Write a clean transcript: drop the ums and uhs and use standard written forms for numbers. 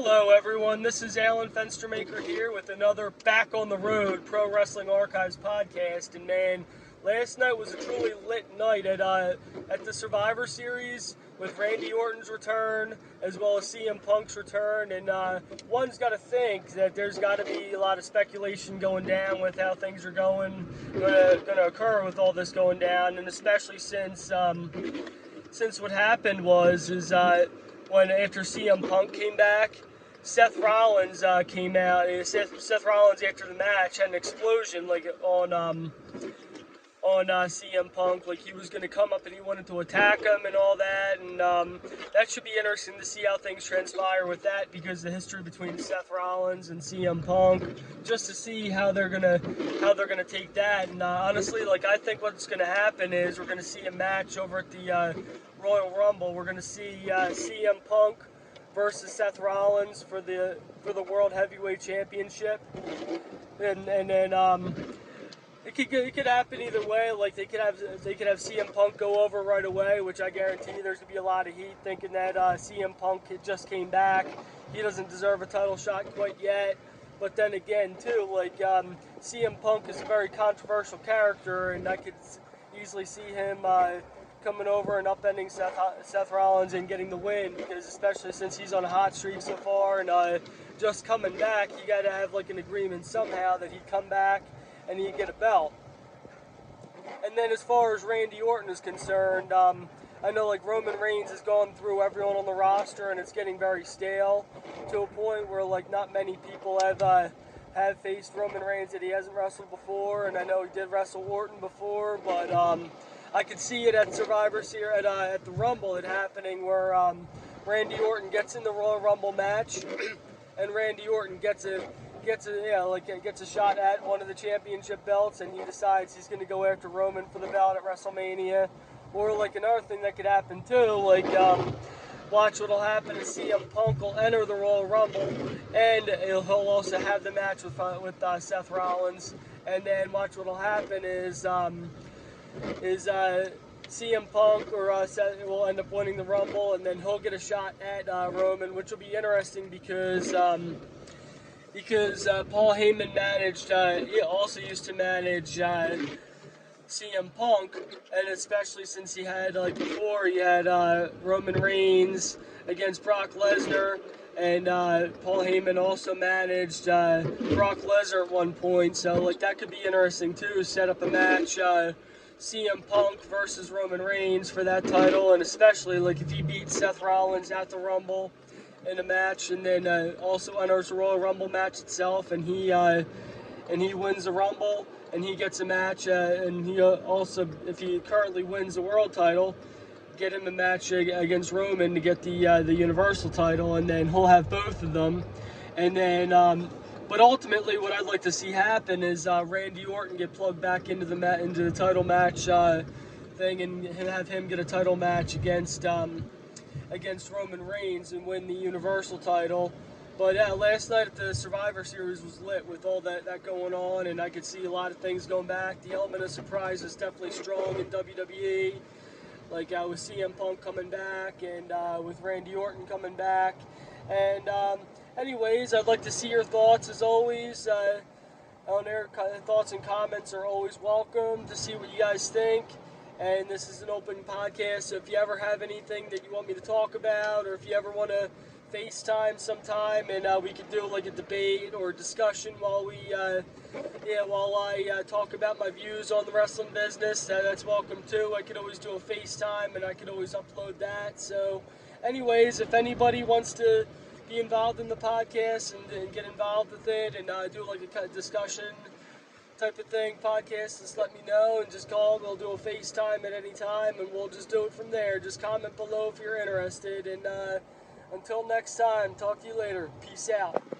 Hello everyone, this is Alan Fenstermaker here with another Back on the Road Pro Wrestling Archives podcast. And man, last night was a truly lit night at the Survivor Series with Randy Orton's return as well as CM Punk's return. And one's got to think that there's got to be a lot of speculation going down with how things are going to occur with all this going down, and especially since what happened was when after CM Punk came back, Seth Rollins came out. Seth Rollins after the match had an explosion on CM Punk, like he was going to come up and he wanted to attack him and all that, and that should be interesting to see how things transpire with that, because the history between Seth Rollins and CM Punk, just to see how they're gonna take that. And honestly, I think what's going to happen is we're going to see a match over at the Royal Rumble. We're going to see CM Punk versus Seth Rollins for the World Heavyweight Championship, and then it could happen either way. Like they could have CM Punk go over right away, which I guarantee there's gonna be a lot of heat thinking that CM Punk just came back. He doesn't deserve a title shot quite yet. But then again, too, CM Punk is a very controversial character, and I could easily see him coming over and upending Seth Rollins and getting the win, because especially since he's on a hot streak so far and just coming back, you got to have an agreement somehow that he'd come back and he'd get a belt. And then as far as Randy Orton is concerned, I know Roman Reigns has gone through everyone on the roster and it's getting very stale to a point where not many people have faced Roman Reigns that he hasn't wrestled before, and I know he did wrestle Orton before, but I could see it at Survivor Series, at the Rumble, it happening where Randy Orton gets in the Royal Rumble match, and Randy Orton gets a shot at one of the championship belts, and he decides he's going to go after Roman for the belt at WrestleMania. Or another thing that could happen too, watch what'll happen is CM Punk will enter the Royal Rumble, and he'll also have the match with Seth Rollins, and then watch what'll happen is CM Punk or Seth will end up winning the Rumble, and then he'll get a shot at Roman, which will be interesting because Paul Heyman he also used to manage CM Punk, and especially since he had before he had Roman Reigns against Brock Lesnar, and Paul Heyman also managed Brock Lesnar at one point, so that could be interesting too. Set up a match, CM Punk versus Roman Reigns for that title, and especially if he beats Seth Rollins at the Rumble in a match, and then also enters the Royal Rumble match itself, and he wins the Rumble, and he gets a match, and he also, if he currently wins the world title, get him a match against Roman to get the Universal title, and then he'll have both of them, and then but ultimately what I'd like to see happen is Randy Orton get plugged back into the title match thing, and have him get a title match against Roman Reigns and win the Universal title. But last night at the Survivor Series was lit with all that going on, and I could see a lot of things going back. The element of surprise is definitely strong in WWE, with CM Punk coming back and with Randy Orton coming back. And anyways, I'd like to see your thoughts as always. On there, thoughts and comments are always welcome to see what you guys think. And this is an open podcast, so if you ever have anything that you want me to talk about, or if you ever want to FaceTime sometime and we could do a debate or discussion while I talk about my views on the wrestling business, that's welcome too. I could always do a FaceTime and I could always upload that. So anyways, if anybody wants to be involved in the podcast and get involved with it and do a discussion type of thing podcast, just let me know and just call. We'll do a FaceTime at any time and we'll just do it from there. Just comment below if you're interested, and until next time, talk to you later. Peace out.